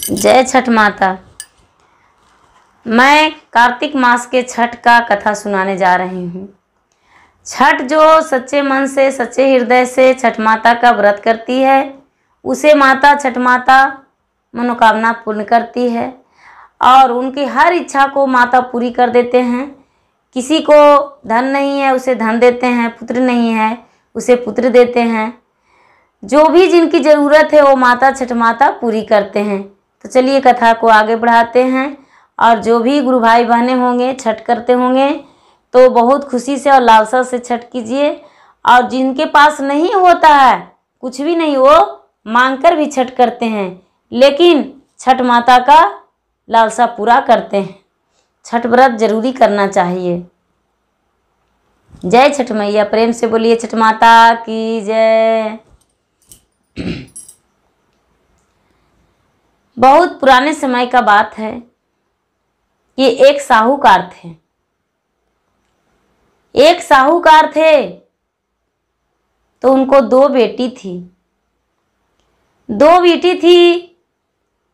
जय छठ माता। मैं कार्तिक मास के छठ का कथा सुनाने जा रही हूँ। छठ जो सच्चे मन से सच्चे हृदय से छठ माता का व्रत करती है उसे माता छठ माता मनोकामना पूर्ण करती है और उनकी हर इच्छा को माता पूरी कर देते हैं। किसी को धन नहीं है उसे धन देते हैं, पुत्र नहीं है उसे पुत्र देते हैं। जो भी जिनकी ज़रूरत है वो माता छठ माता पूरी करते हैं। तो चलिए कथा को आगे बढ़ाते हैं। और जो भी गुरु भाई बहनें होंगे छठ करते होंगे तो बहुत खुशी से और लालसा से छठ कीजिए। और जिनके पास नहीं होता है कुछ भी नहीं, वो मांगकर भी छठ करते हैं, लेकिन छठ माता का लालसा पूरा करते हैं। छठ व्रत जरूरी करना चाहिए। जय छठ मैया। प्रेम से बोलिए छठ माता की जय। बहुत पुराने समय का बात है। ये एक साहूकार थे। एक साहूकार थे तो उनको दो बेटी थी। दो बेटी थी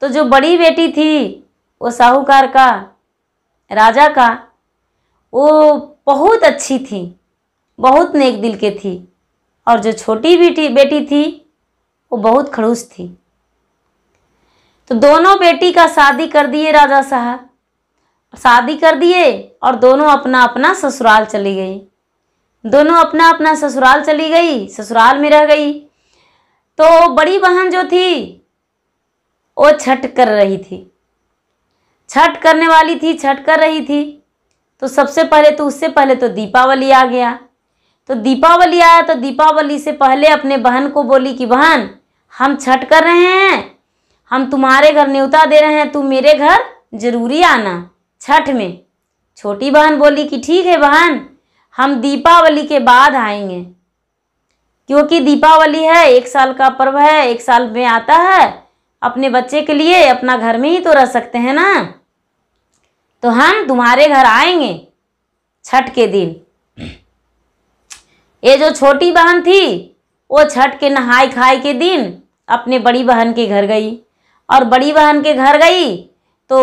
तो जो बड़ी बेटी थी वो साहूकार का, राजा का, वो बहुत अच्छी थी, बहुत नेक दिल के थी। और जो छोटी बेटी थी वो बहुत खड़ूस थी। तो दोनों बेटी का शादी कर दिए राजा साहब। शादी कर दिए और दोनों अपना अपना ससुराल चली गई। दोनों अपना अपना ससुराल चली गई, ससुराल में रह गई। तो बड़ी बहन जो थी वो छठ कर रही थी, छठ करने वाली थी, छठ कर रही थी। तो सबसे पहले तो उससे पहले तो दीपावली आ गया। तो दीपावली आया तो दीपावली से पहले अपने बहन को बोली कि बहन हम छठ कर रहे हैं, हम तुम्हारे घर न्योता दे रहे हैं, तुम मेरे घर जरूरी आना छठ में। छोटी बहन बोली कि ठीक है बहन, हम दीपावली के बाद आएंगे, क्योंकि दीपावली है, एक साल का पर्व है, एक साल में आता है। अपने बच्चे के लिए अपना घर में ही तो रह सकते हैं ना, तो हम तुम्हारे घर आएंगे छठ के दिन। ये जो छोटी बहन थी वो छठ के नहाई खाई के दिन अपने बड़ी बहन के घर गई। और बड़ी बहन के घर गई तो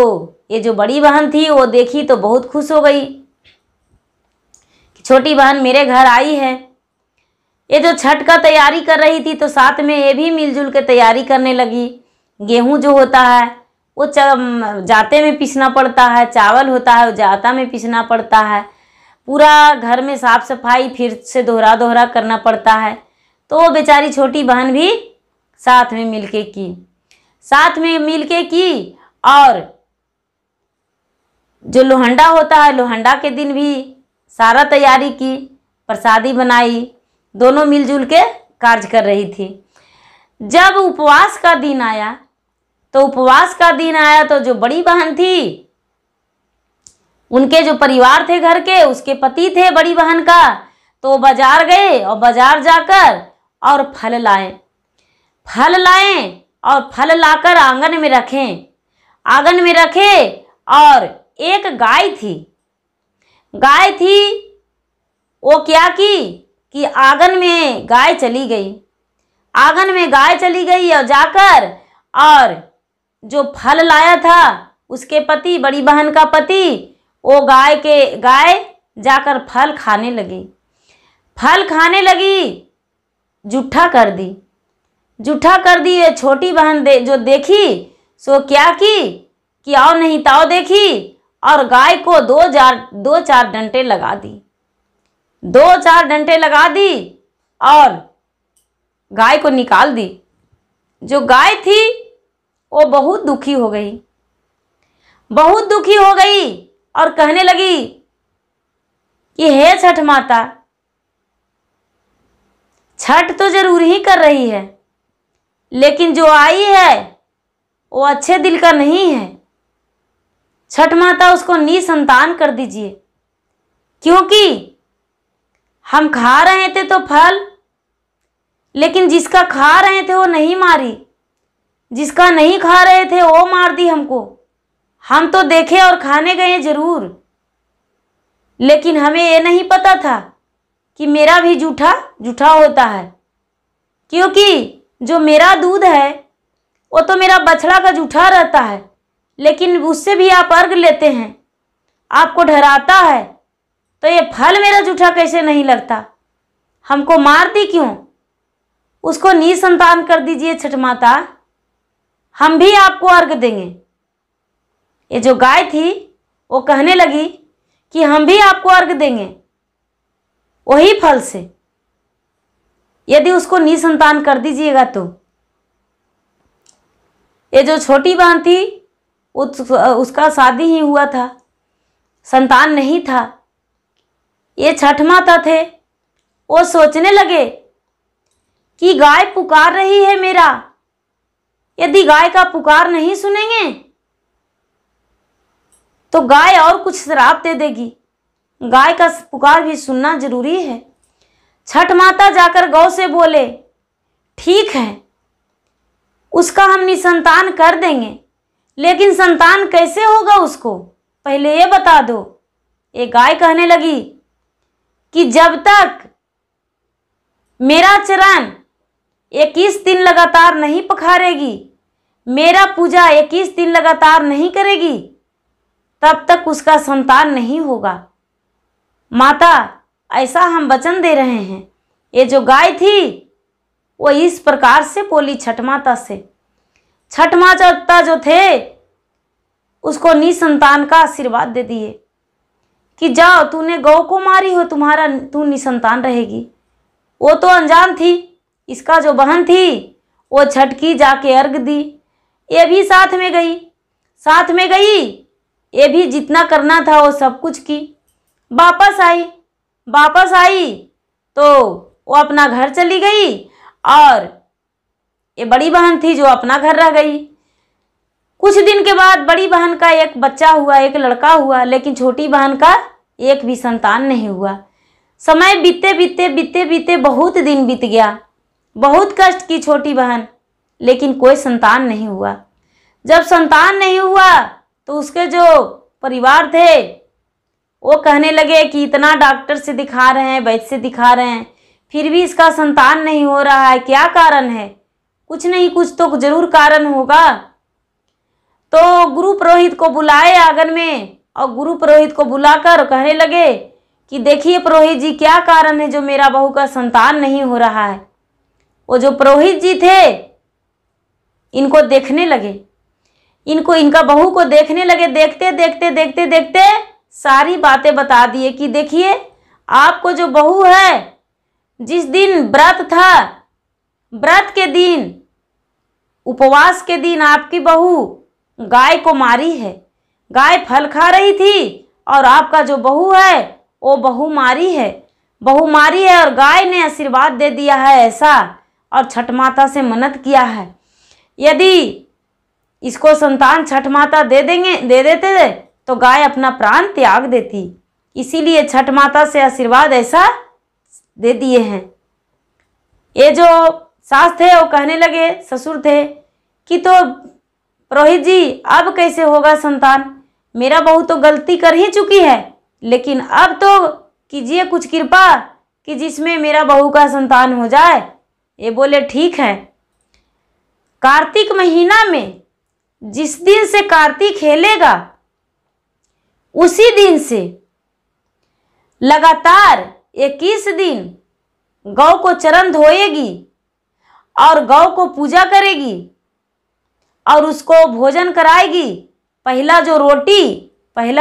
ये जो बड़ी बहन थी वो देखी तो बहुत खुश हो गई कि छोटी बहन मेरे घर आई है। ये जो छठ का तैयारी कर रही थी तो साथ में ये भी मिलजुल के तैयारी करने लगी। गेहूं जो होता है वो जाते में पीसना पड़ता है, चावल होता है वो जाता में पीसना पड़ता है, पूरा घर में साफ सफाई फिर से दोहरा दोहरा करना पड़ता है। तो वो बेचारी छोटी बहन भी साथ में मिलके की। और जो लोहंडा होता है, लोहंडा के दिन भी सारा तैयारी की, प्रसादी बनाई, दोनों मिलजुल के कार्य कर रही थी। जब उपवास का दिन आया तो जो बड़ी बहन थी, उनके जो परिवार थे घर के, उसके पति थे बड़ी बहन का, तो बाजार गए और बाजार जाकर और फल लाए और फल लाकर आंगन में रखे। और एक गाय थी वो क्या की कि आंगन में गाय चली गई और जाकर और जो फल लाया था उसके पति, बड़ी बहन का पति, वो गाय जाकर फल खाने लगी, जूठा कर दी। ये छोटी बहन जो देखी सो क्या की कि आओ नहीं ताओ देखी और गाय को दो चार डंटे लगा दी और गाय को निकाल दी। जो गाय थी वो बहुत दुखी हो गई और कहने लगी कि हे छठ माता, छठ तो जरूर ही कर रही है, लेकिन जो आई है वो अच्छे दिल का नहीं है। छठ माता उसको निसंतान कर दीजिए, क्योंकि हम खा रहे थे तो फल, लेकिन जिसका खा रहे थे वो नहीं मारी, जिसका नहीं खा रहे थे वो मार दी हमको। हम तो देखे और खाने गए जरूर, लेकिन हमें ये नहीं पता था कि मेरा भी जूठा होता है, क्योंकि जो मेरा दूध है वो तो मेरा बछड़ा का जूठा रहता है, लेकिन उससे भी आप अर्घ लेते हैं, आपको डराता है, तो ये फल मेरा जूठा कैसे नहीं लगता? हमको मार दी क्यों? उसको निसंतान कर दीजिए छठ माता, हम भी आपको अर्घ देंगे। ये जो गाय थी वो कहने लगी कि हम भी आपको अर्घ देंगे वही फल से, यदि उसको निसंतान कर दीजिएगा तो। ये जो छोटी बहन थी उसका शादी ही हुआ था, संतान नहीं था। ये छठ माता थे, वो सोचने लगे कि गाय पुकार रही है मेरा, यदि गाय का पुकार नहीं सुनेंगे तो गाय और कुछ श्राप दे देगी। गाय का पुकार भी सुनना जरूरी है। छठ माता जाकर गौ से बोले, ठीक है, उसका हम निसंतान कर देंगे, लेकिन संतान कैसे होगा उसको, पहले ये बता दो। ये गाय कहने लगी कि जब तक मेरा चरण 21 दिन लगातार नहीं पखारेगी, मेरा पूजा 21 दिन लगातार नहीं करेगी, तब तक उसका संतान नहीं होगा। माता, ऐसा हम वचन दे रहे हैं। ये जो गाय थी वो इस प्रकार से बोली छठ माता से। छठ माता जो थे उसको निसंतान का आशीर्वाद दे दिए कि जाओ, तूने गौ को मारी हो, तू निसंतान रहेगी। वो तो अनजान थी। इसका जो बहन थी वो छठ की जाके अर्घ दी, ये भी साथ में गई। ये भी जितना करना था वो सब कुछ की। वापस आई तो वो अपना घर चली गई, और ये बड़ी बहन थी जो अपना घर रह गई। कुछ दिन के बाद बड़ी बहन का एक बच्चा हुआ, एक लड़का हुआ, लेकिन छोटी बहन का एक भी संतान नहीं हुआ। समय बीते बहुत दिन बीत गया। बहुत कष्ट की छोटी बहन, लेकिन कोई संतान नहीं हुआ। जब संतान नहीं हुआ तो उसके जो परिवार थे वो कहने लगे कि इतना डॉक्टर से दिखा रहे हैं, वैद्य से दिखा रहे हैं, फिर भी इसका संतान नहीं हो रहा है, क्या कारण है? कुछ नहीं कुछ तो जरूर कारण होगा। तो गुरु पुरोहित को बुलाए आंगन में, और गुरु पुरोहित को बुलाकर कहने लगे कि देखिए पुरोहित जी, क्या कारण है जो मेरा बहू का संतान नहीं हो रहा है। वो जो पुरोहित जी थे इनको देखने लगे, इनका बहू को देखने लगे। देखते सारी बातें बता दिए कि देखिए, आपको जो बहू है, जिस दिन व्रत था, व्रत के दिन, उपवास के दिन आपकी बहू गाय को मारी है। गाय फल खा रही थी और आपका जो बहू है वो बहू मारी है और गाय ने आशीर्वाद दे दिया है ऐसा, और छठ माता से मन्नत किया है, यदि इसको संतान छठ माता दे देते तो गाय अपना प्राण त्याग देती। इसीलिए छठ माता से आशीर्वाद ऐसा दे दिए हैं। ये जो सास थे वो कहने लगे, ससुर थे, कि तो पुरोहित जी अब कैसे होगा संतान? मेरा बहू तो गलती कर ही चुकी है, लेकिन अब तो कीजिए कुछ कृपा कि जिसमें मेरा बहू का संतान हो जाए। ये बोले ठीक है। कार्तिक महीना में जिस दिन से कार्तिक खेलेगा उसी दिन से लगातार 21 दिन गौ को चरण धोएगी और गौ को पूजा करेगी और उसको भोजन कराएगी। पहला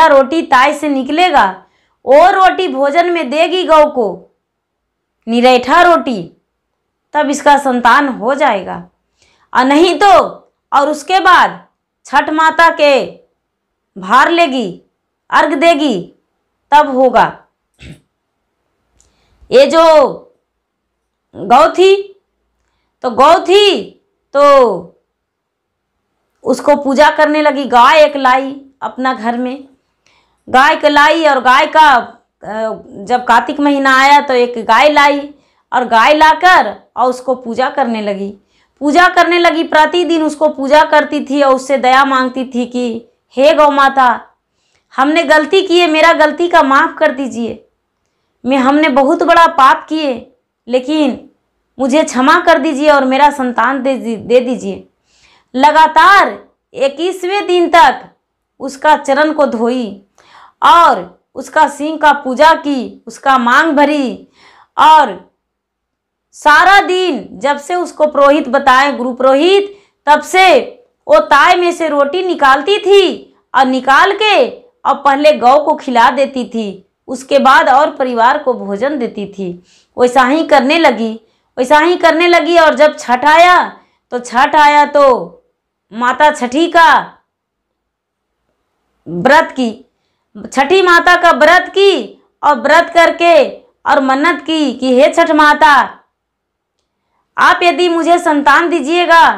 रोटी ताई से निकलेगा, वो रोटी भोजन में देगी गौ को, निरैठा रोटी, तब इसका संतान हो जाएगा। और नहीं तो, और उसके बाद छठ माता के भार लेगी, अर्घ देगी, तब होगा। ये जो गौ थी तो उसको पूजा करने लगी। गाय एक लाई अपना घर में, गाय को लाई, और गाय का जब कार्तिक महीना आया तो एक गाय लाई, और गाय लाकर और उसको पूजा करने लगी। प्रतिदिन उसको पूजा करती थी और उससे दया मांगती थी कि हे गौ माता, हमने गलती की है, मेरा गलती का माफ़ कर दीजिए। हमने बहुत बड़ा पाप किए, लेकिन मुझे क्षमा कर दीजिए और मेरा संतान दे दीजिए। लगातार 21वें दिन तक उसका चरण को धोई और उसका सिंह का पूजा की, उसका मांग भरी। और सारा दिन जब से उसको पुरोहित बताए, गुरु पुरोहित, तब से वो ताय में से रोटी निकालती थी और निकाल के और पहले गौ को खिला देती थी, उसके बाद और परिवार को भोजन देती थी। वैसा ही करने लगी, वैसा ही करने लगी। और जब छठ आया तो माता छठी का व्रत की, छठी माता का व्रत की और व्रत करके और मन्नत की कि हे छठ माता, आप यदि मुझे संतान दीजिएगा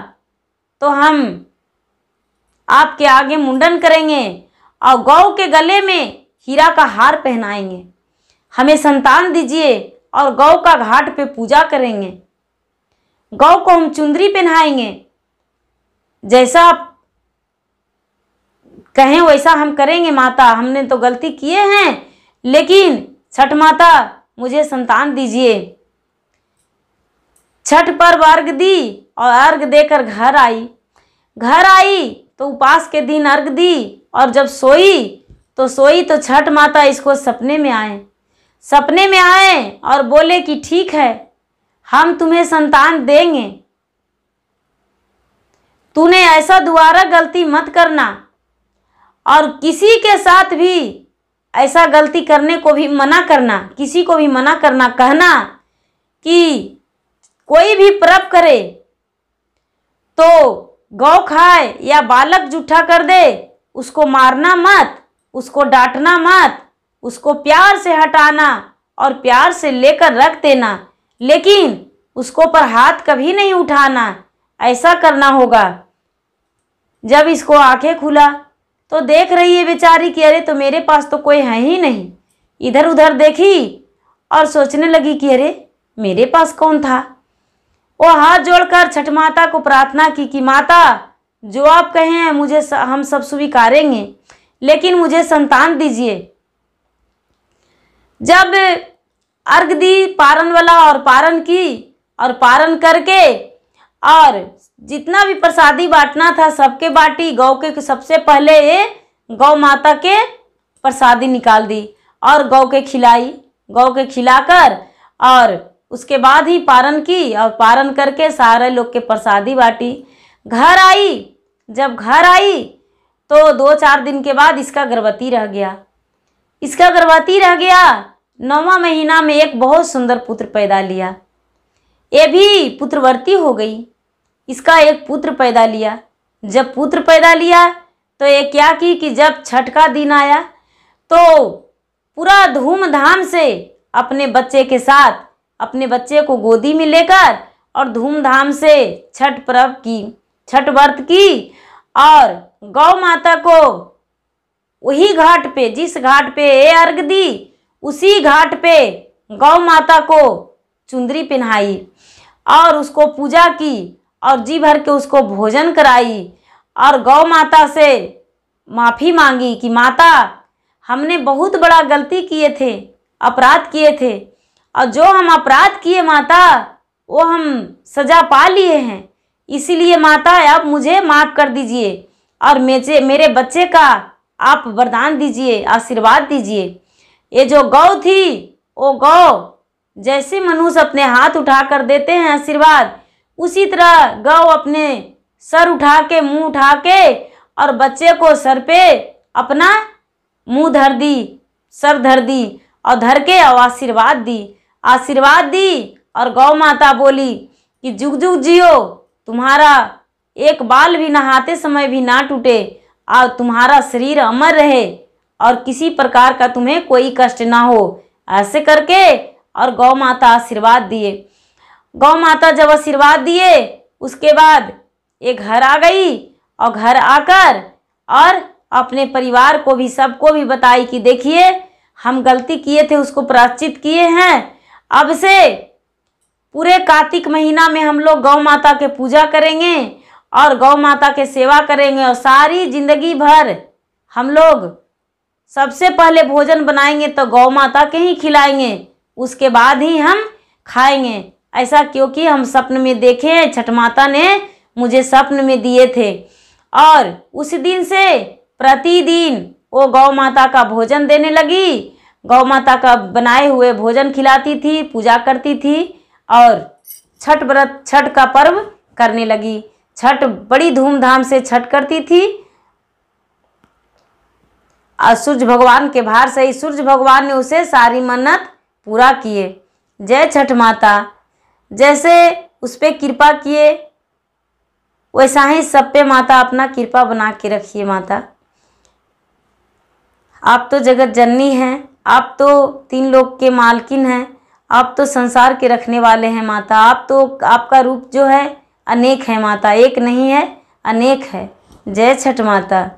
तो हम आपके आगे मुंडन करेंगे और गौ के गले में हीरा का हार पहनाएंगे। हमें संतान दीजिए और गौ का घाट पे पूजा करेंगे, गौ को हम चुंदरी पहनाएंगे, जैसा आप कहें वैसा हम करेंगे माता। हमने तो गलती किए हैं, लेकिन छठ माता मुझे संतान दीजिए। छठ पर अर्घ दी और अर्घ देकर घर आई तो उपास के दिन अर्घ दी। और जब सोई तो छठ माता इसको सपने में आए और बोले कि ठीक है, हम तुम्हें संतान देंगे, तूने ऐसा दोबारा गलती मत करना और किसी के साथ भी ऐसा गलती करने को भी मना करना, किसी को भी मना करना, कहना कि कोई भी पर्व करे तो गौ खाए या बालक जूठा कर दे, उसको मारना मत, उसको डांटना मत, उसको प्यार से हटाना और प्यार से लेकर रख देना, लेकिन उसको पर हाथ कभी नहीं उठाना, ऐसा करना होगा। जब इसको आंखें खुला तो देख रही है बेचारी कि अरे तो मेरे पास तो कोई है ही नहीं। इधर उधर देखी और सोचने लगी कि अरे मेरे पास कौन था। वो हाथ जोड़कर छठ माता को प्रार्थना की कि माता, जो आप कहें मुझे हम सब स्वीकारेंगे, लेकिन मुझे संतान दीजिए। जब अर्घ दी पारण वाला और पारण की और पारण करके और जितना भी प्रसादी बांटना था सबके बांटी। गौ के सबसे पहले ये गौ माता के प्रसादी निकाल दी और गौ के खिलाई, गौ के खिलाकर और उसके बाद ही पारण की और पारण करके सारे लोग के प्रसादी बांटी। घर आई, जब घर आई तो 2-4 दिन के बाद इसका गर्भवती रह गया। 9वां महीना में एक बहुत सुंदर पुत्र पैदा लिया। ये भी पुत्रवती हो गई, इसका एक पुत्र पैदा लिया। जब पुत्र पैदा लिया तो ये क्या की कि जब छठ का दिन आया तो पूरा धूमधाम से अपने बच्चे के साथ अपने बच्चे को गोदी में लेकर और धूमधाम से छठ पर्व की, छठ व्रत की और गौ माता को वही घाट पे, जिस घाट पे ये अर्घ दी, उसी घाट पे गौ माता को चुंदरी पहनाई और उसको पूजा की और जी भर के उसको भोजन कराई और गौ माता से माफ़ी मांगी कि माता, हमने बहुत बड़ा गलती किए थे, अपराध किए थे, और जो हम अपराध किए माता वो हम सजा पा लिए हैं, इसीलिए माता अब मुझे माफ़ कर दीजिए और मेरे बच्चे का आप वरदान दीजिए, आशीर्वाद दीजिए। ये जो गौ थी, वो गौ जैसे मनुष्य अपने हाथ उठा कर देते हैं आशीर्वाद, उसी तरह गौ अपने सर उठा के, मुंह उठा के और बच्चे को सर पे अपना मुंह धर दी, सर धर दी और धर के और आशीर्वाद दी और गौ माता बोली कि जुग जुग जियो, तुम्हारा एक बाल भी नहाते समय भी ना टूटे और तुम्हारा शरीर अमर रहे और किसी प्रकार का तुम्हें कोई कष्ट ना हो। ऐसे करके और गौ माता आशीर्वाद दिए। गौ माता जब आशीर्वाद दिए उसके बाद ये घर आ गई और घर आकर और अपने परिवार को भी, सबको भी बताई कि देखिए हम गलती किए थे, उसको प्रायश्चित किए हैं। अब से पूरे कार्तिक महीना में हम लोग गौ माता के पूजा करेंगे और गौ माता के सेवा करेंगे और सारी जिंदगी भर हम लोग सबसे पहले भोजन बनाएंगे तो गौ माता के ही खिलाएंगे, उसके बाद ही हम खाएंगे। ऐसा क्योंकि हम सपने में देखे हैं छठ माता ने मुझे स्वप्न में दिए थे। और उस दिन से प्रतिदिन वो गौ माता का भोजन देने लगी, गौ माता का बनाए हुए भोजन खिलाती थी, पूजा करती थी और छठ का पर्व करने लगी। छठ बड़ी धूमधाम से छठ करती थी। और सूर्य भगवान के भार से ही सूर्य भगवान ने उसे सारी मन्नत पूरा किए। जय छठ माता। जैसे उस पर कृपा किए वैसा ही सब पे माता अपना कृपा बना के रखिए। माता आप तो जगत जननी हैं, आप तो 3 लोक के मालकिन हैं, आप तो संसार के रखने वाले हैं माता। आप तो आपका रूप जो है अनेक है माता, एक नहीं है अनेक है। जय छठ माता।